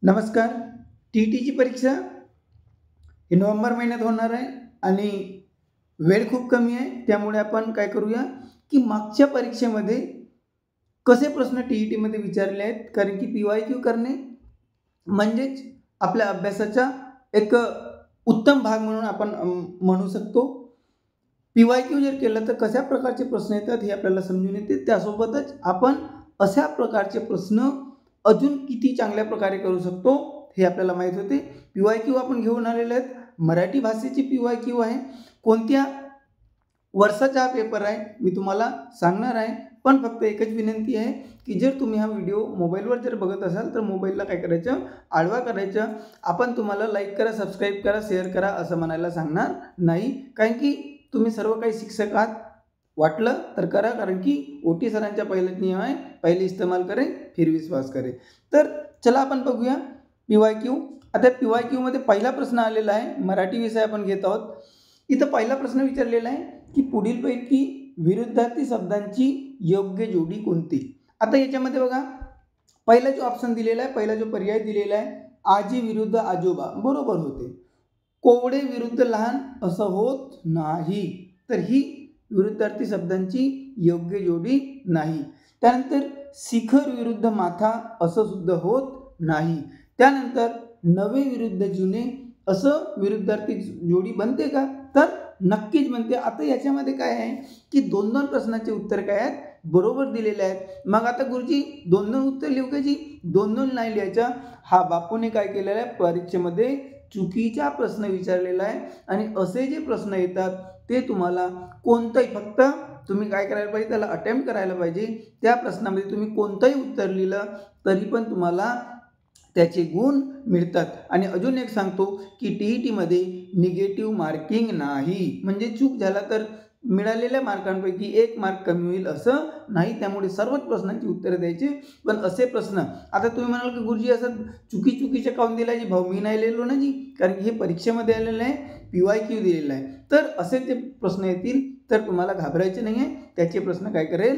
नमस्कार. टी परीक्षा ही नोव्हेंबर महिन्यात होणार आहे आणि वेळ खूप कमी आहे. त्यामुळे आपण काय करूया की मागच्या परीक्षेमध्ये कसे प्रश्न टीईटीमध्ये विचारले आहेत, कारण की PYQ करणे म्हणजेच आपल्या अभ्यासाचा एक उत्तम भाग म्हणून आपण म्हणू शकतो. PYQ जर केलं तर कशा प्रकारचे प्रश्न येतात हे आपल्याला समजून येते. त्यासोबतच आपण अशा प्रकारचे प्रश्न अजून किती चांगल्या प्रकारे करू शकतो हे आपल्याला माहीत होते. PYQ आपण घेऊन आलेले आहेत. मराठी भाषेची PYQ आहे. कोणत्या वर्षाचा हा पेपर आहे मी तुम्हाला सांगणार आहे. पण फक्त एकच विनंती आहे की जर तुम्ही हा व्हिडिओ मोबाईलवर जर बघत असाल तर मोबाईलला काय करायचं, आडवा करायचं. आपण तुम्हाला लाईक करा, सबस्क्राईब करा, शेअर करा असं म्हणायला सांगणार नाही, कारण की तुम्ही सर्व काही शिक्षक आहात. वाटलं तर करा, कारण की OT सरांचा पहिलाच नियम आहे, पहिले इस्तेमाल करे फिर विश्वास करे. तर चला आपण बघूया PYQ. आता PYQ मध्ये पहिला प्रश्न आलेला आहे. मराठी विषय आपण घेत आहोत. इथं पहिला प्रश्न विचारलेला आहे की पुढीलपैकी विरुद्धार्थी शब्दांची योग्य जोडी कोणती. आता याच्यामध्ये बघा, पहिला जो ऑप्शन दिलेला आहे, पहिला जो पर्याय दिलेला आहे, आजी विरुद्ध आजोबा बरोबर होते. कोवडे विरुद्ध लहान असं होत नाही, तर ही विरुद्धार्थी शब्दांची योग्य जोडी नाही. त्यानंतर शिखर विरुद्ध माथा असं सुद्धा होत नाही. त्यानंतर नवे विरुद्ध जुने असं विरुद्धार्थी जोडी बनते का, तर नक्कीच बनते. आता याच्यामध्ये काय आहे की दोन दोन प्रश्नाचे उत्तर काय आहेत, बरोबर दिलेले आहेत. मग आता गुरुजी दोन दोन उत्तर लिहू का जी, दोन दोन नाही लिहायचं. हा बापूने काय केलेलं आहे, परीक्षेमध्ये चुकीचा प्रश्न विचारलेला आहे आणि असे जे प्रश्न येतात ते तुम्हाला कोणताही, फक्त तुम्ही काय करायला पाहिजे, त्याला अटेम्प्ट करायला पाहिजे. त्या प्रश्नामध्ये तुम्ही कोणतंही उत्तर लिहिलं तरी पण तुम्हाला त्याचे गुण मिळतात. आणि अजून एक सांगतो की TETमध्ये निगेटिव्ह मार्किंग नाही, म्हणजे चूक झाला तर मिळालेल्या मार्कांपैकी 1 मार्क कमी होईल असं नाही. त्यामुळे सर्वच प्रश्नांची उत्तरं द्यायची. पण असे प्रश्न, आता तुम्ही म्हणाल की गुरुजी असं चुकीचे काऊन दिला जी, भाऊ मी नाही लिहिलो ना जी, कारण की हे परीक्षेमध्ये आलेलं आहे, PYQ दिलेलं आहे. तर असे जे प्रश्न येतील तर तुम्हाला घाबरायचे नाही आहे. त्याचे प्रश्न काय करेल,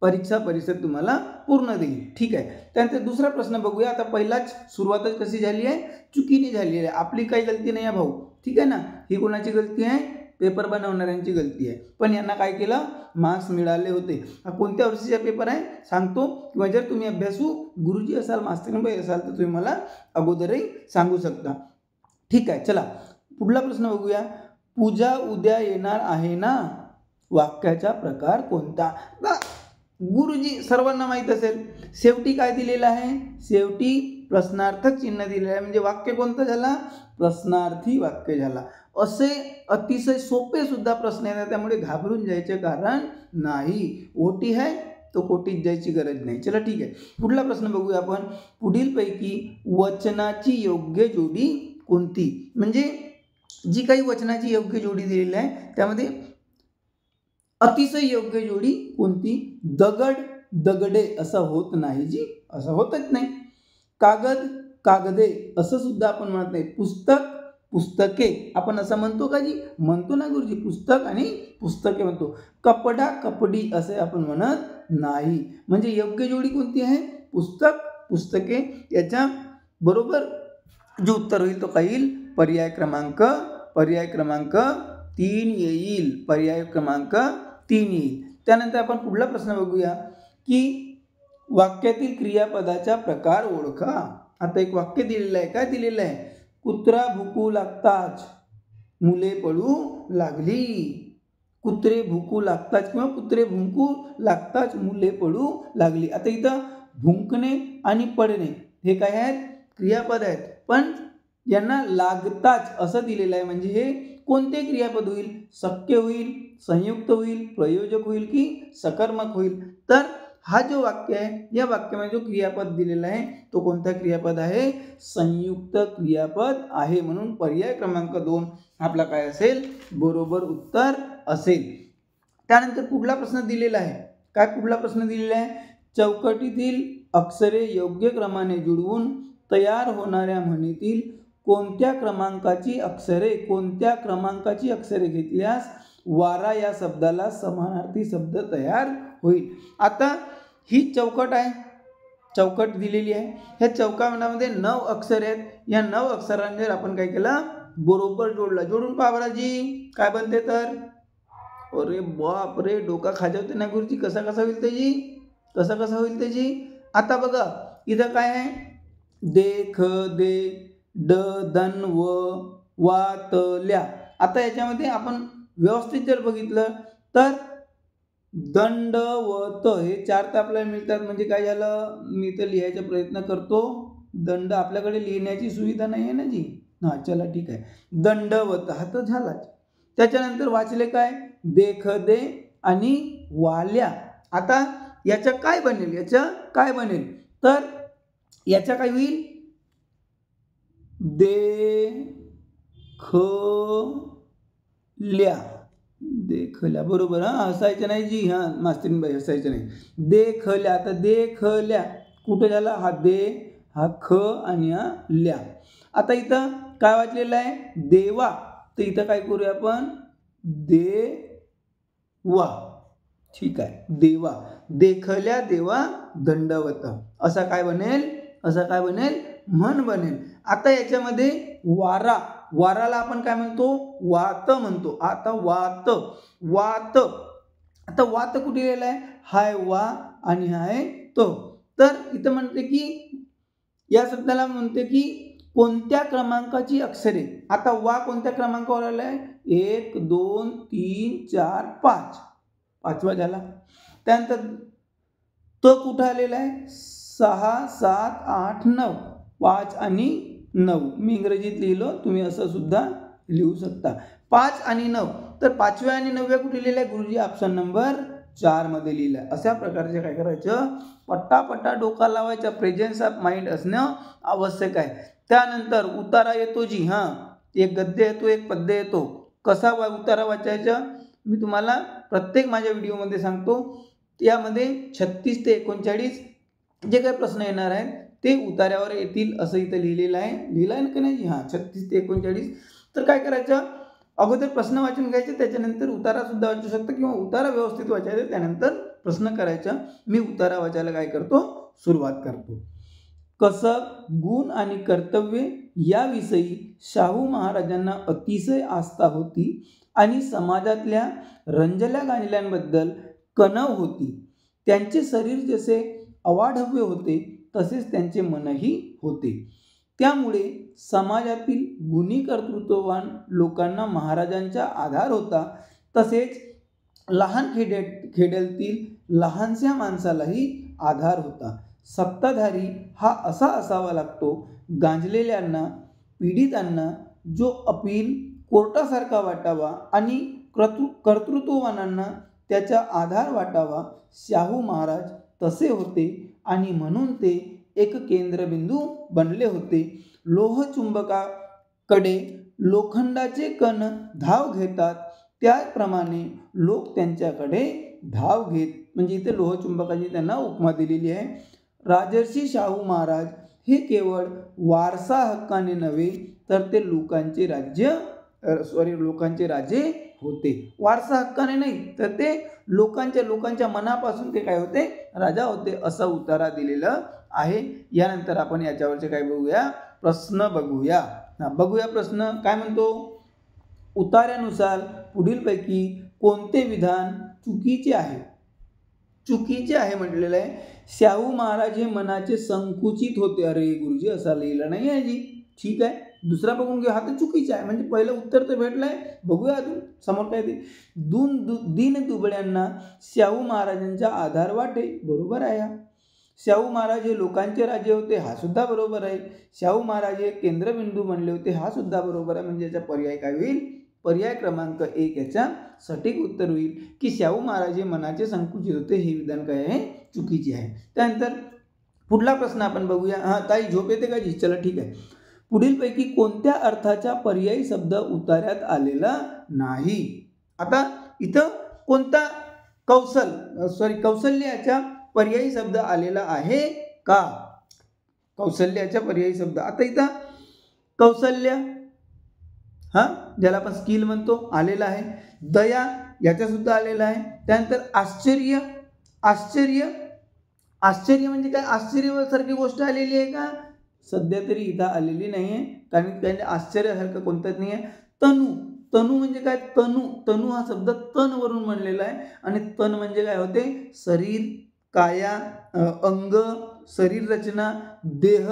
परीक्षा परिषद तुम्हाला पूर्ण देईल. ठीक आहे. त्यानंतर दुसरा प्रश्न बघूया. आता पहिलाच सुरुवातच कशी झाली आहे, चुकीने झाली आहे. आपली काही गलती नाही आहे भाऊ, ठीक आहे ना. ही कोणाची गलती आहे, पेपर बनवणाऱ्यांची गलती आहे. पण यांना काय केलं, मार्क्स मिळाले होते. हा कोणत्या वर्षीचा पेपर आहे सांगतो, किंवा जर तुम्ही अभ्यासू गुरुजी असाल, मास्तरबाई असाल तर तुम्ही मला अगोदरही सांगू शकता. ठीक आहे. चला पुढला प्रश्न बघूया. पूजा उद्या येणार आहे ना, वाक्याचा प्रकार कोणता. गुरुजी सर्वांना माहीत असेल, शेवटी काय दिलेलं आहे, शेवटी प्रश्नार्थक चिन्ह दिलेलं आहे, म्हणजे वाक्य कोणतं झाला, प्रश्नार्थी वाक्य झाला. असे अतिशय सोपे सुद्धा प्रश्न येतात, त्यामुळे घाबरून जायचे कारण नाही. OT आहे तो कोटीत जायची गरज नाही. चला ठीक आहे. पुढला प्रश्न बघूया आपण. पुढीलपैकी वचनाची योग्य जोडी कोणती, म्हणजे जी काही वचनाची योग्य जोडी दिलेली आहे त्यामध्ये अतिशय योग्य जोडी कोणती. दगड दगडे असं होत नाही जी, असं होतच नाही. कागद कागदे असं सुद्धा आपण म्हणत नाही. पुस्तक पुस्तके आपण असं म्हणतो का जी, म्हणतो ना गुरुजी, पुस्तक आणि पुस्तके म्हणतो. कपडा कपडी असे आपण म्हणत नाही. म्हणजे योग्य जोडी कोणती आहे, पुस्तक पुस्तके. याच्या बरोबर जो उत्तर होईल तो काय येईल, पर्याय क्रमांक 3 येईल. पर्याय क्रमांक 3 येईल. त्यानंतर आपण पुढला प्रश्न बघूया की वाक्यातील क्रियापदाचा प्रकार ओळखा. आता एक वाक्य दिलेलं आहे, काय दिलेलं आहे, कुत्रा भुकू लागताच मुले पळू लागली. कुत्रे भुकू लागताच किंवा कुत्रे भुंकू लागताच मुले पळू लागली. आता इथं भुंकणे आणि पडणे हे काय आहेत, क्रियापद आहेत. पण यांना लागताच असं दिलेलं आहे, म्हणजे हे कोणते क्रियापद होईल, शक्य होईल, संयुक्त होईल, प्रयोजक होईल की सकर्मक होईल. तर हा जो वाक्य आहे, या वाक्यामध्ये जो क्रियापद दिलेला आहे तो कोणता क्रियापद आहे, संयुक्त क्रियापद आहे. म्हणून पर्याय क्रमांक 2 आपला काय असेल, बरोबर उत्तर असेल. त्यानंतर पुढला प्रश्न दिलेला आहे, काय पुढला प्रश्न दिलेला आहे, चौकटीतील अक्षरे योग्य क्रमाने जुळवून तयार होणाऱ्या म्हणीतील कोणत्या क्रमांकाची अक्षरे घेतल्यास वारा या शब्दाला समानार्थी शब्द तयार होईल. आता ही चौकट आहे, चौकट दिलेली आहे. ह्या चौकामध्ये 9 अक्षर आहेत. या 9 अक्षरांवर आपण काय केलं, बरोबर जोडला. जोडून पहा बरं जी काय बनते तर. अरे बाप रे, डोका खाजवते ना गुरुजी. कसा होईल त्याची, कसा होईल त्याची. आता बघा इथं काय आहे, देख दे ड दन व वातल्या. आता याच्यामध्ये आपण व्यवस्थित जर बघितलं तर दंड व त हे 4 तर आपल्याला मिळतात. म्हणजे काय झालं, मी तर लिहायचा प्रयत्न करतो. दंड आपल्याकडे लिहिण्याची सुविधा नाही आहे ना जी. हां चला ठीक आहे. दंडवत हा तर झालाच. त्याच्यानंतर वाचले काय, देख दे आणि वाल्या. आता याचं काय बनेल, तर याचा काय होईल, देखल्या. देखल्या बरोबर. हसायचं नाही जी, मास्तीनबाई हसायचं नाही. देखल्या. आता देखल्या कुठे झाला, हा दे हा ख आणि हा ल्या. आता इथं काय वाचलेलं आहे, देवा. तर इथं काय करूया आपण, देवा. ठीक आहे, देवा. देखल्या देवा दंडवत. असा काय बनेल, म्हण बनेल. आता याच्यामध्ये वाराला आपण काय म्हणतो, वात म्हणतो. आता वात. आता वात कुठे लिहिलेला आहे, हाय वा आणि हाय तो. तर इथं म्हणते की या शब्दाला म्हणते की कोणत्या क्रमांकाची अक्षरे. आता वा कोणत्या क्रमांकावर आला आहे, 1 2 3 4 5, 5वा झाला. त्यानंतर तो कुठं आलेला आहे, 6 7 8 9, 5 आणि 9. मी इंग्रजीत लिहिलो, तुम्ही असं सुद्धा लिहू शकता. 5 आणि 9. तर 5व्या आणि 9व्या कुठे लिहिल्या गुरुजी, ऑप्शन नंबर 4 मध्ये लिहिलं. अशा प्रकारचे काय करायचं, पट्टा डोका लावायचा. प्रेझेन्स ऑफ माइंड असणं आवश्यक आहे. त्यानंतर उतारा येतो जी, एक गद्य येतो एक पद्य येतो. कसा उतारा वाचायचा मी तुम्हाला प्रत्येक माझ्या व्हिडिओमध्ये सांगतो. यामध्ये 36 ते 39 जे काही प्रश्न येणार आहेत ते उतार्यावर येतील असं इथं लिहिलेलं आहे का नाही. 36 ते 39. तर काय करायचं, अगोदर प्रश्न वाचून घ्यायचे, त्याच्यानंतर उतारा सुद्धा वाचू शकता किंवा उतारा व्यवस्थित वाचायचा, त्यानंतर प्रश्न करायचा. मी उतारा वाचायला काय करतो, सुरुवात करतो. कसब, गुण आणि कर्तव्य याविषयी शाहू महाराजांना अतिशय आस्था होती आणि समाजातल्या रंजल्या गांजल्यांबद्दल कणव होती. त्यांचे शरीर जसे अवाढव्य होते तसेच त्यांचे मनही होते. त्यामुळे समाजातील गुणी कर्तृत्ववान लोकांना महाराजांचा आधार होता. तसेच लहान खेड्यातील लहानशा माणसालाही आधार होता. सत्ताधारी हा असा असावा लागतो, गांजलेल्यांना पीडितांना जो अपील कोर्टासारखा वाटावा आणि कर्तृत्ववानांना त्याचा आधार वाटावा. शाहू महाराज तसे होते आणि म्हणून ते एक केंद्रबिंदू बनले होते. लोहचुंबकाकडे लोखंडाचे कण धाव घेतात त्याप्रमाणे लोक त्यांच्याकडे धाव घेत. म्हणजे इथे लोहचुंबकाची त्यांना उपमा दिलेली आहे. राजर्षी शाहू महाराज हे केवळ वारसा हक्काने नव्हे तर ते लोकांचे राजे होते. वारसा हक्काने नाही तर ते लोकांच्या मनापासून ते काय होते, राजा होते. असा उतारा दिलेला आहे. यानंतर आपण याच्यावरचे काय बघूया, प्रश्न बघूया. प्रश्न काय म्हणतो, उतार्यानुसार पुढीलपैकी कोणते विधान चुकीचे आहे म्हटलेलं आहे. शाहू महाराज हे मनाचे संकुचित होते. अरे गुरुजी असा लिहिलं नाही आहे जी. ठीक आहे, दुसरा बघून घेऊ. हा तर चुकीचा आहे. म्हणजे पहिलं उत्तर तर भेटलंय. बघूया अजून समोर काय ते. दीन दुबळ्यांना शाहू महाराजांचा आधार वाटे. बरोबर आहे. शाहू महाराज हे लोकांचे राजे होते. हा सुद्धा बरोबर आहे. शाहू महाराज हे केंद्रबिंदू बनले होते. हा सुद्धा बरोबर आहे. म्हणजे याचा पर्याय काय होईल, पर्याय क्रमांक 1 याचा सटीक उत्तर होईल की शाहू महाराज हे मनाचे संकुचित होते. हे विधान काय आहे, चुकीचे आहे. त्यानंतर पुढला प्रश्न आपण बघूया. ताई झोप येते का जी? चला ठीक आहे. पुढीलपैकी कोणत्या अर्थाचा पर्यायी शब्द उतार्यात आलेला नाही. आता इथं कोणता कौशल्याचा पर्यायी शब्द आलेला आहे का, कौशल्याचा पर्यायी शब्द. आता इथं कौशल्य ज्याला आपण स्किल म्हणतो आलेला आहे. दया याचा सुद्धा आलेला आहे. त्यानंतर आश्चर्य आश्चर्य म्हणजे काय, आश्चर्यासारखी गोष्ट आलेली आहे का, सध्या तरी इथं आलेली नाही आहे, कारण त्याने आश्चर्यासारखं कोणतंच नाही आहे. तनू, तनू म्हणजे काय, तनू, तनू हा शब्द तन वरून बनलेला आहे आणि तन म्हणजे काय होते, शरीर, काया, अंग, शरीर रचना, देह.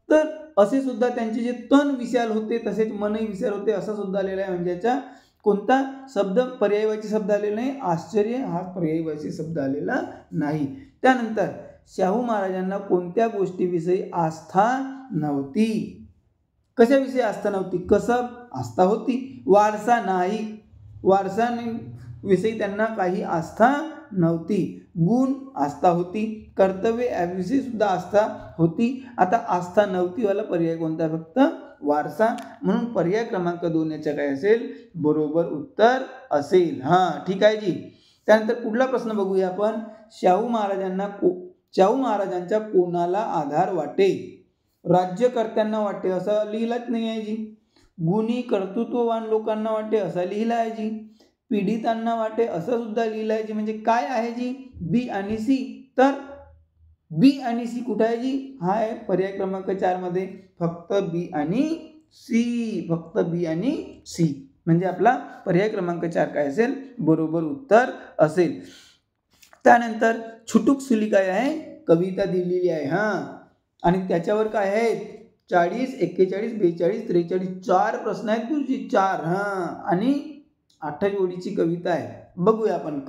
तर असे सुद्धा त्यांचे जे तन विशाल होते तसेच मनही विशाल होते असं सुद्धा आलेलं आहे. म्हणजे याचा कोणता शब्द पर्यायवाची शब्द आलेला नाही, आश्चर्य हा पर्यायवाची शब्द आलेला नाही. त्यानंतर शाहू महाराजांना कोणत्या गोष्टीविषयी आस्था नव्हती, कशाविषयी आस्था नव्हती, कसब आस्था होती, वारसा नाही, वारसाविषयी त्यांना काही आस्था नव्हती, गुण आस्था होती, कर्तव्य याविषयी सुद्धा आस्था होती. आता आस्था नव्हती वाला पर्याय कोणता, फक्त वारसा. म्हणून पर्याय क्रमांक 2 याच्या काय असेल, बरोबर उत्तर असेल. ठीक आहे जी. त्यानंतर पुढला प्रश्न बघूया आपण. शाहू महाराजांच्या कोणाला आधार वाटे, राज्यकर्त्यांना वाटे असं लिहिलंच नाही आहे जी, गुणी कर्तृत्ववान लोकांना वाटे असा लिहिला आहे जी, पीडितांना वाटे असं सुद्धा लिहिलं आहे जी. म्हणजे काय आहे जी, बी आणि सी. तर बी आणि सी कुठे आहे जी, हा आहे पर्याय क्रमांक 4 मध्ये, फक्त बी आणि सी, फक्त बी आणि सी. म्हणजे आपला पर्याय क्रमांक 4 काय असेल, बरोबर उत्तर असेल. त्यानंतर छुटुक सुली काय आहे, कविता दिलेली आहे आणि त्याच्यावर काय आहेत 40, 41, 42, 43 4 प्रश्न आहेत तुझी, 4 आणि 28 ओळीची कविता आहे. बघूया आपण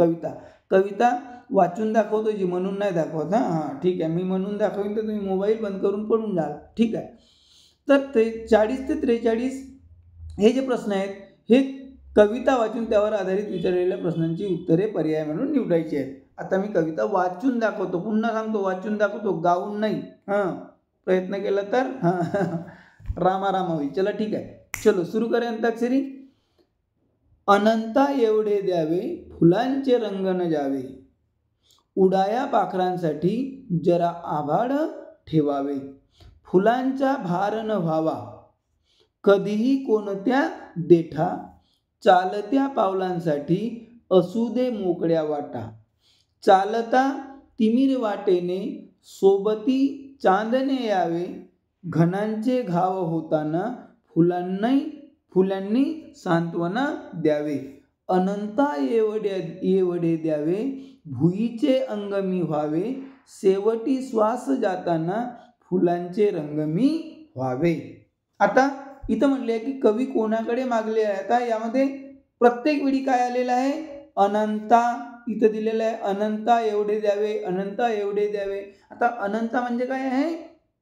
कविता वाचून दाखवतो जी, म्हणून नाही दाखवत. ठीक आहे, मी म्हणून दाखवीन तर तुम्ही मोबाईल बंद करून पडून जाल. ठीक आहे. तर 40 ते 43 हे जे प्रश्न आहेत हे कविता वाचून त्यावर आधारित विचारलेल्या प्रश्नांची उत्तरे पर्याय म्हणून निवडायची आहेत. आता मी कविता वाचून दाखवतो, पुन्हा सांगतो वाचून दाखवतो, गाऊन नाही. प्रयत्न केला तर रामा होईल. चला ठीक आहे, चलो सुरू करूया अंताक्षरी. अनंता एवढे द्यावे फुलांचे रंग न जावे, उडाया पाखरांसाठी जरा आभाळ ठेवावे, फुलांचा भार न व्हावा कधीही कोणत्या देठा, चालत्या पावलांसाठी असू दे मोकळ्या वाटा, चालता तिमिर वाटेने सोबती चांदणे यावे, घनांचे घाव होताना फुलांनी सांत्वना द्यावे, अनंता एवढे द्यावे भुईचे अंग मी व्हावे, शेवटी श्वास जाताना फुलांचे रंग मी व्हावे. आता इथं म्हणले आहे की कवी कोणाकडे मागले आहे. आता यामध्ये प्रत्येक वेळी काय आलेलं आहे, अनंता इथं दिलेलं आहे, अनंता एवढे द्यावे, अनंता एवढे द्यावे. आता अनंता म्हणजे काय आहे,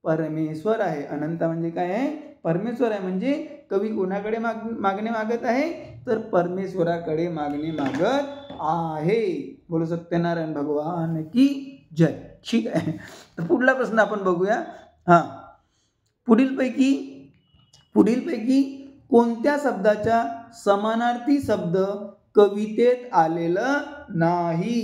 परमेश्वर आहे. अनंता म्हणजे काय आहे, परमेश्वर आहे. म्हणजे कवी कोणाकडे मागणे मागत आहे, तर परमेश्वराकडे मागणे मागत आहे. बोलो सत्यनारायण भगवान की जय. ठीक आहे, तर पुढला प्रश्न आपण बघूया. पुढीलपैकी कोणत्या शब्दाचा समानार्थी शब्द कवितेत आलेलं नाही.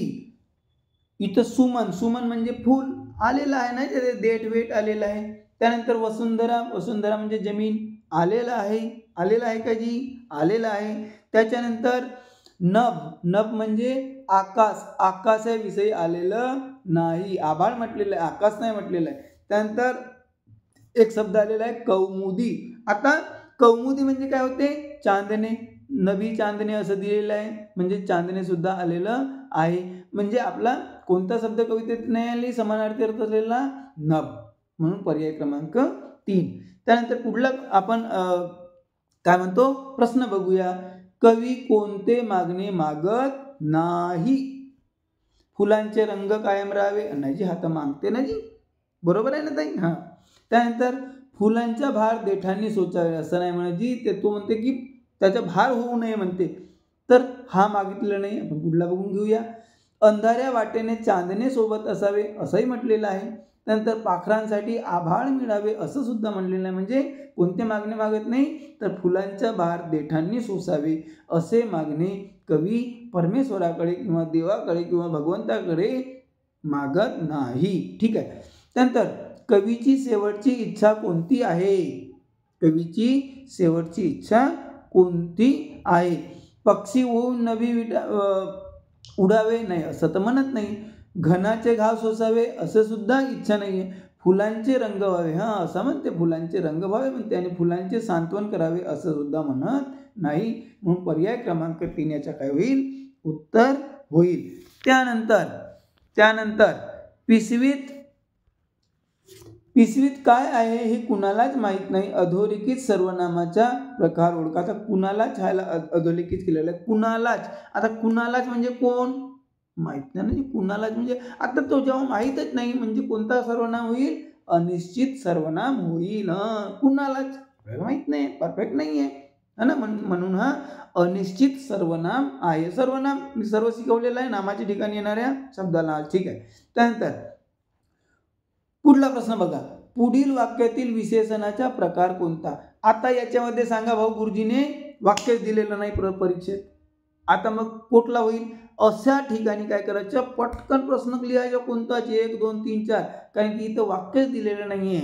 इथं सुमन म्हणजे फूल आलेलं आहे ना, ते देठ वेट आलेलं आहे. त्यानंतर वसुंधरा म्हणजे जमीन आलेला आहे का जी, आलेला आहे. त्याच्यानंतर नभ म्हणजे आकाशाविषयी आलेलं नाही, आभाळ म्हटलेलं आहे, आकाश नाही म्हटलेलं आहे. त्यानंतर एक शब्द आलेला आहे कौमुदी. आता कौमुदी म्हणजे काय होते, चांदणे, नवी चांदणे असं दिलेलं आहे, म्हणजे चांदणे सुद्धा आलेलं आहे. म्हणजे आपला कोणता शब्द कवितेत नाही आली समानार्थी अर्थ असलेला, नभ, म्हणून पर्याय क्रमांक 3. त्यानंतर पुढला आपण काय म्हणतो प्रश्न बघूया. कवी कोणते मागणे मागत नाही, फुलांचे रंग कायम राहावे, नाही जी, हात मागते ना जी, बरोबर आहे ना ताई. त्यानंतर फुलांचा भार देठांनी सोचावे असं नाही म्हणत जी, ते तो म्हणते की त्याचा भार होऊ नये म्हणते, तर हा मागितलेला नाही. आपण पुढला बघून घेऊया. अंधाऱ्या वाटेने चांदणे सोबत असावे असंही म्हटलेलं आहे. त्यानंतर पाखरांसाठी आभाळ मिळावे असं सुद्धा म्हणलेलं आहे. म्हणजे कोणते मागणे मागत नाही, तर फुलांचा भार देठांनी सोसावे असे मागणे कवी परमेश्वराकडे किंवा देवाकडे किंवा भगवंताकडे मागत नाही. ठीक आहे. त्यानंतर कवीची शेवटची इच्छा कोणती आहे, कवीची शेवटची इच्छा कोणती आहे. पक्षी होऊन नवी उडावे नाही असं तर म्हणत नाही, घनाचे घाव सोसावे असं सुद्धा इच्छा नाहीये. फुलांचे रंग व्हावे, असं म्हणते, फुलांचे रंग व्हावे म्हणते, आणि फुलांचे सांत्वन करावे असं सुद्धा म्हणत नाही. म्हणून पर्याय क्रमांक 3 याच्या काय होईल, उत्तर होईल. त्यानंतर पिशवीत काय आहे हे कुणालाच माहित नाही. अधोरेखित सर्वनामाचा प्रकार ओळखा. आता कुणालाच ह्याला अधोरेखित केलेलं आहे, कुणालाच. आता कुणालाच म्हणजे कोण माहित नाही ना, कुणालाच म्हणजे आता तो जेव्हा माहीतच नाही म्हणजे कोणता सर्वनाम होईल, अनिश्चित सर्वनाम होईल. कुणालाच माहित नाही, परफेक्ट नाही आहे ना, म्हणून अनिश्चित सर्वनाम आहे. सर्वनाम मी सर्व शिकवलेलं आहे, नामाच्या ठिकाणी येणाऱ्या शब्दाला. ठीक आहे. त्यानंतर पुढला प्रश्न बघा, पुढील वाक्यातील विशेषणाचा प्रकार कोणता. आता याच्यामध्ये सांगा भाऊ, गुरुजीने वाक्य दिलेलं नाही परीक्षेत. आता मग कुठला होईल, अशा ठिकाणी काय करायचं, पटकन प्रश्न लिहायचा कोणताच, 1 2 3 4, कारण की इथं वाक्यच दिलेलं नाहीये,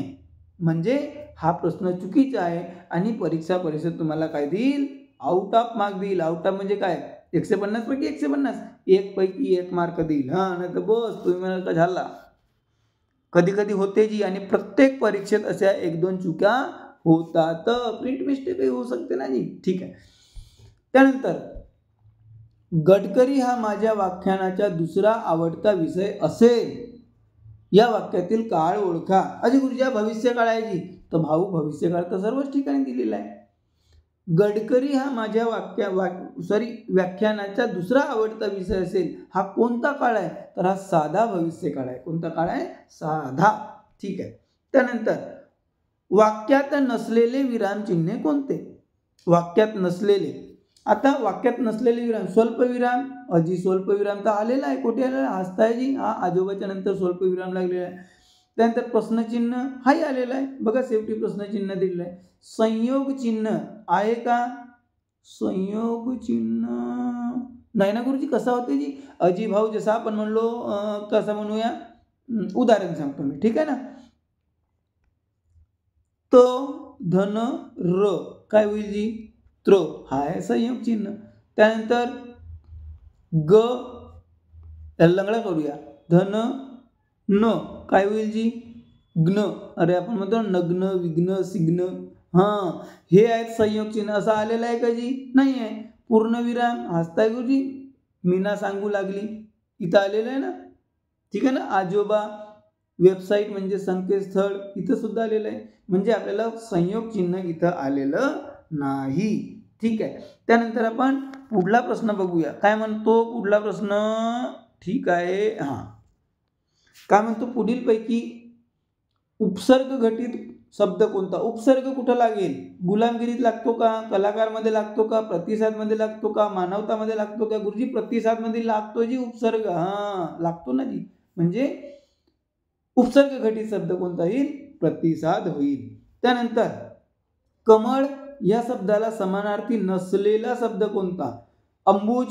म्हणजे हा प्रश्न चुकीचा आहे आणि परीक्षा परिषद तुम्हाला काय देईल, आउट ऑफ मार्क देईल. आउट ऑफ म्हणजे काय, 150 पैकी 150, 1 पैकी 1 मार्क देईल. नाही तर बस तुम्ही म्हणाल का झाला. कधी कधी होते जी, आणि प्रत्येक परीक्षेत अशा 1-2 चुका होतात, प्रिंट मिस्टेक होऊ शकते ना जी. ठीक आहे. त्यानंतर गडकरी हा माझ्या व्याख्यानाचा दुसरा आवडता विषय असेल. या वाक्यातील काळ ओळखा. अजय गुरुजी भविष्यकाळ आहे जी, तर भाऊ भविष्यकाळ तर सर्वच ठिकाणी दिलेला आहे. गडकरी हा माझ्या व्याख्यानाचा दुसरा आवडता विषय असेल, हा कोणता काळ आहे, तर हा साधा भविष्यकाळ आहे. कोणता काळ आहे, साधा. ठीक आहे. त्यानंतर वाक्यात नसलेले विरामचिन्हे कोणते. वाक्यात नसलेले, आता वाक्यात नसलेले विराम, स्वल्पविराम, अजी स्वल्पविराम तर आलेला आहे, कुठे आलेला, हसतायजी, आजोबाच्या नंतर स्वल्पविराम लागलेला आहे. त्यानंतर प्रश्नचिन्ह हाही आलेला आहे बघा, शेवटी प्रश्नचिन्ह दिलेलं आहे. संयोग चिन्ह आहे का, संयोग चिन्ह नाही ना गुरुजी. कसा होते जी, अजी भाऊ जसा आपण म्हणलो, कसं म्हणूया, उदाहरण सांगतो मी. ठीक आहे ना. तो धन र काय होईल जी, त्र, हा आहे संयोग चिन्ह. त्यानंतर ग लंगडा करूया, धन न काय होईल जी, ग्न. अरे आपण म्हणतो नग्न, विघ्न, सिग्न, हे आहेत संयोग चिन्ह. असं आलेलं आहे का जी, नाही आहे. पूर्णविराम हसताय गुरुजी, मीना सांगू लागली, इथं आलेलं आहे ना. ठीक आहे ना. आजोबा, वेबसाईट म्हणजे संकेतस्थळ, इथं सुद्धा आलेलं आहे. म्हणजे आपल्याला संयोग चिन्ह इथं आलेलं नाही. ठीक आहे. त्यानंतर आपण पुढला प्रश्न बघूया. काय म्हणतो पुढला प्रश्न, ठीक आहे. काय म्हणतो, पुढील पैकी उपसर्ग घटित शब्द कोणता. उपसर्ग कुठं लागेल, गुलामगिरीत लागतो का, कलाकारमध्ये लागतो का, प्रतिसादमध्ये लागतो का, मानवतामध्ये लागतो का. गुरुजी प्रतिसादमध्ये लागतो जी उपसर्ग, लागतो ना जी. म्हणजे उपसर्ग घटित शब्द कोणता येईल, प्रतिसाद होईल. त्यानंतर कमळ या शब्दाला समानार्थी नसलेला शब्द कोणता. अंबुज,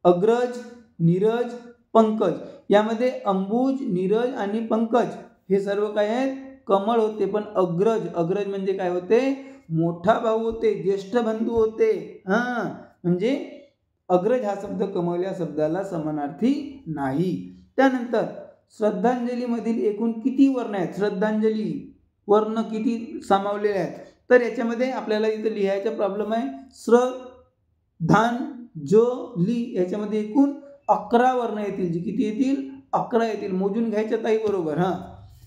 अग्रज, नीरज, पंकज. यामध्ये अंबुज, नीरज आणि पंकज हे सर्व काय आहेत, कमळ होते. पण अग्रज म्हणजे काय होते, मोठा भाऊ होते, ज्येष्ठ बंधू होते. म्हणजे अग्रज हा शब्द कमळ या शब्दाला समानार्थी नाही. त्यानंतर श्रद्धांजली मधील एकूण किती वर्ण आहेत, श्रद्धांजली वर्ण किती सामावलेले आहेत. तर याच्यामध्ये आपल्याला इथं लिहायचा प्रॉब्लेम आहे. श्रद्धांजली याच्यामध्ये एकूण 11 वर्ण येतील. जी किती येतील, 11 येतील. मोजून घ्यायच्या ताई बरोबर.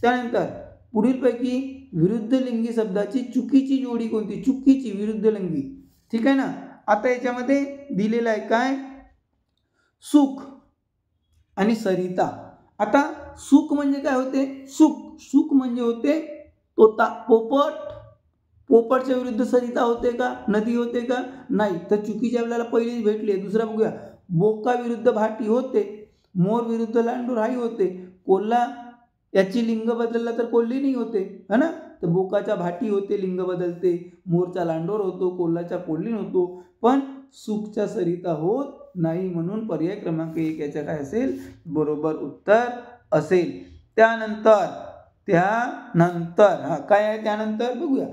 त्यानंतर पुढील पैकी विरुद्ध लिंगी शब्दाची चुकीची जोडी कोणती, चुकीची विरुद्ध लिंगी. ठीक आहे ना. आता याच्यामध्ये दिलेलं आहे काय, सुख आणि सरिता. आता सुख म्हणजे काय होते, सुख म्हणजे होते तोता, पोपटच्या विरुद्ध सरिता होते का, नदी होते का, नाही. तर चुकीची आपल्याला पहिलीच भेटली. दुसरा बघूया, बोका विरुद्ध भाटी होते, मोर विरुद्ध लांडूर हाही होते, कोल्हा याची लिंग बदलला तर कोल्ही नाही होते, है ना. तर बोकाच्या भाटी होते, लिंग बदलते, मोरचा लांडोर होतो, कोल्हाच्या कोल्ही होतो, पण सुखच्या सरिता होत नाही. म्हणून पर्याय क्रमांक 1 याच्या काय असेल, बरोबर उत्तर असेल. त्यानंतर काय आहे, त्यानंतर बघूया.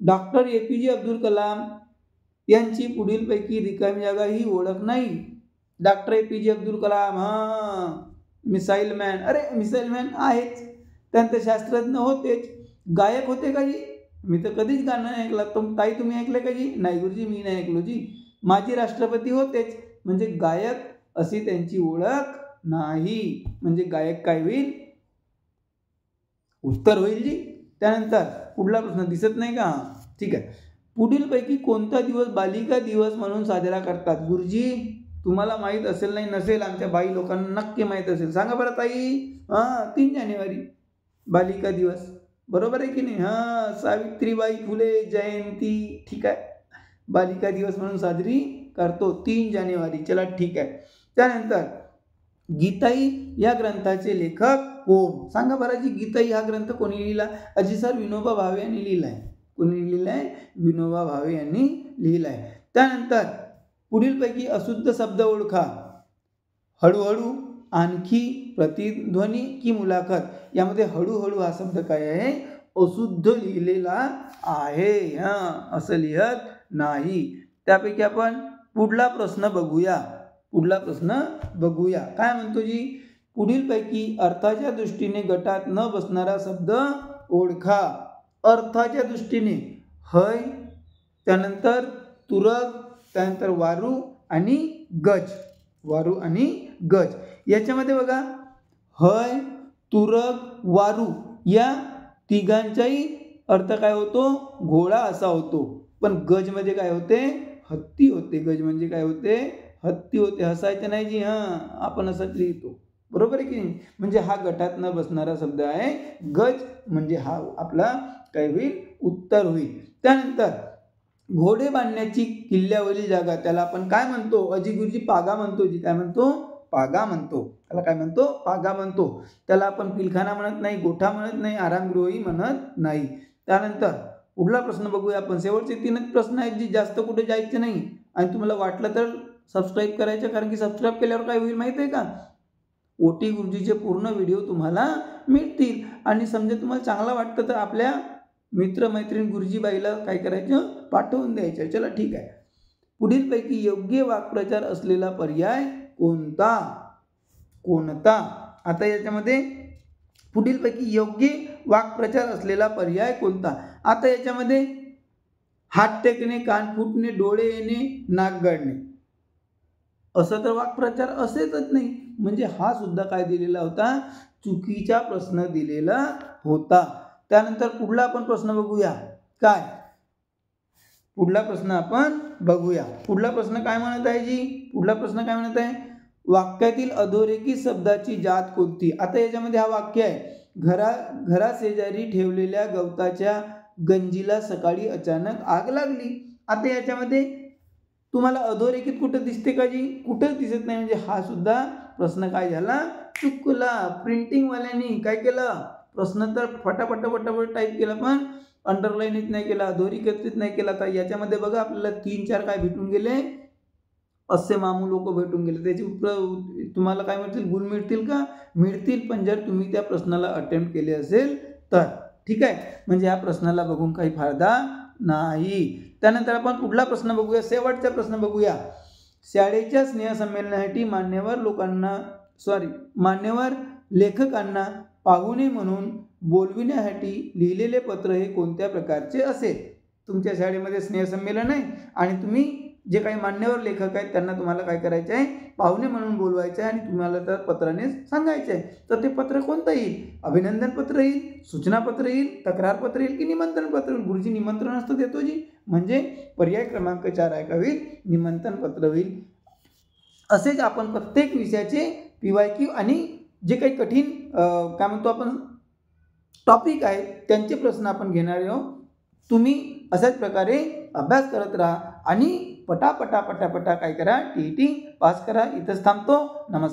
डॉक्टर APJ अब्दुल कलाम यांची पुढील पैकी रिकामी जागा ही ओळख नाही. Doctor APJ Abdul Kalam, missile man, अरे मिसाईल मॅन आहेच, त्यानंतर शास्त्रज्ञ होतेच. गायक होते का जी? मी तर कधीच गाणं नाही ऐकलं. ताई तुम्ही ऐकलं का जी? नाही गुरुजी मी नाही ऐकलो जी. माजी राष्ट्रपती होतेच, म्हणजे गायक अशी त्यांची ओळख नाही. म्हणजे गायक काय होईल? उत्तर होईल जी. त्यानंतर पुढला प्रश्न दिसत नाही का? ठीक आहे. पुढीलपैकी कोणता दिवस बालिका दिवस म्हणून साजरा करतात? गुरुजी तुम्हाला माहीत असेल नाही नसेल, आमच्या बाई लोकांना नक्की माहीत असेल. सांगा बरं ताई. 3 जानेवारी बालिका दिवस, बरोबर आहे की नाही? सावित्रीबाई फुले जयंती, ठीक आहे, बालिका दिवस म्हणून साजरी करतो 3 जानेवारी. चला ठीक आहे. त्यानंतर गीताई या ग्रंथाचे लेखक कोण? सांगा बरं जी, गीताई हा ग्रंथ कोणी लिहिला? अजी सर विनोबा भावे यांनी लिहिलाय. कोणी लिहिलाय? विनोबा भावे यांनी लिहिलाय. त्यानंतर पुढीलपैकी अशुद्ध शब्द ओळखा. हळूहळू, आणखी, प्रतिध्वनी की मुलाखत. यामध्ये हळूहळू हा शब्द काय आहे? अशुद्ध लिहिलेला आहे. असं लिहत नाही. त्यापैकी आपण पुढला प्रश्न बघूया. काय म्हणतो जी? पुढीलपैकी अर्थाच्या दृष्टीने गटात न बसणारा शब्द ओळखा. अर्थाच्या दृष्टीने हय, त्यानंतर तुरग, त्यानंतर वारू आणि गज. याच्यामध्ये बघा, हय, तुरग, वारू या तिघांचाही अर्थ काय होतो? घोडा असा होतो. पण गज मध्ये काय होते? हत्ती होते. गज म्हणजे काय होते? हत्ती होते. हसायचं नाही जी, आपण असंच लिहितो, बरोबर आहे की नाही? म्हणजे हा गटात न बसणारा शब्द आहे गज. म्हणजे हा आपला काय होईल? उत्तर होईल. त्यानंतर घोडे बांधण्याची किल्ल्यावरील जागा, त्याला आपण काय म्हणतो? अजी गुरुजी पागा म्हणतो जी. काय म्हणतो? पागा म्हणतो. त्याला काय म्हणतो? पागा म्हणतो. त्याला आपण पिलखाना म्हणत नाही, गोठा म्हणत नाही, आरामगृहही म्हणत नाही. त्यानंतर पुढला प्रश्न बघूया आपण. शेवटचे 3च प्रश्न आहेत जी, जास्त कुठे जायचे नाही. आणि तुम्हाला वाटलं तर सबस्क्राईब करायचं, कारण की सबस्क्राईब केल्यावर काय होईल माहिती आहे का? OT गुरुजीचे पूर्ण व्हिडिओ तुम्हाला मिळतील. आणि समजा तुम्हाला चांगला वाटतं तर आपल्या मित्रमैत्रीण गुरुजीबाईला काय करायचं? पाठवून द्यायचं. चला ठीक आहे. पुढीलपैकी योग्य वाक्प्रचार असलेला पर्याय कोणता? आता याच्यामध्ये पुढीलपैकी योग्य वाक्प्रचार असलेला पर्याय कोणता? आता याच्यामध्ये हात टेकणे, कान फुटणे, डोळे येणे, नाक गळणे, असं तर वाक्प्रचार असेलच नाही. म्हणजे हा सुद्धा काय दिलेला होता? चुकीचा प्रश्न दिलेला होता. त्यानंतर पुढला आपण प्रश्न बघूया. काय? पुढला प्रश्न आपण बघूया. पुढला प्रश्न काय म्हणत आहे जी? पुढला प्रश्न काय म्हणत आहे? वाक्यातील अधोरेखित शब्दाची जात कोणती? आता याच्यामध्ये हा वाक्य आहे, घराशेजारी ठेवलेल्या गवताच्या गंजीला सकाळी अचानक आग लागली. आता याच्यामध्ये तुम्हाला अधोरेखित कुठं दिसते का जी? कुठंच दिसत नाही. म्हणजे हा सुद्धा प्रश्न काय झाला? चुकला. प्रिंटिंगवाल्यांनी काय केलं? प्रश्न तर फटाफट टाईप केला, पण अंडरलाईनच नाही केला, अधोरेखित नाही केला. तर याच्यामध्ये बघा आपल्याला 3-4 काय भेटून गेले? असे मामू लोक भेटून गेले. त्याची तुम्हाला काय मिळतील? गुण मिळतील का? मिळतील, पण जर तुम्ही त्या प्रश्नाला अटेम्प्ट केले असेल तर. ठीक आहे. म्हणजे या प्रश्नाला बघून काही फायदा नाही. त्यानंतर आपण पुढला प्रश्न बघूया. शेवटचा प्रश्न बघूया. शाळेच्या स्नेहसंमेलनासाठी मान्यवर लेखकांना पाहुणे म्हणून बोलविण्यासाठी लिहिलेले पत्र हे कोणत्या प्रकारचे असेल? तुमच्या शाळेमध्ये स्नेहसंमेलन आहे आणि तुम्ही जे काही मान्यवर लेखक आहेत त्यांना तुम्हाला काय करायचे आहे? पाहुणे म्हणून बोलवायचे आहे आणि तुम्हाला तर पत्राने सांगायचे आहे. तर ते पत्र कोणतं येईल? अभिनंदन पत्र येईल, सूचना पत्र येईल, तक्रार पत्र येईल की निमंत्रण पत्र येईल? गुरुजी निमंत्रण असतं देतो जी. म्हणजे पर्याय क्रमांक 4 आहे का होईल? निमंत्रण पत्र होईल. असेच आपण प्रत्येक विषयाचे PYQ आणि जे काही कठीण काय म्हणतो आपण टॉपिक आहेत त्यांचे प्रश्न आपण घेणार आहोत. तुम्ही अशाच प्रकारे अभ्यास करत राहा आणि पटापटा काय करा? TET पास करा. इथंच थांबतो. नमस्कार.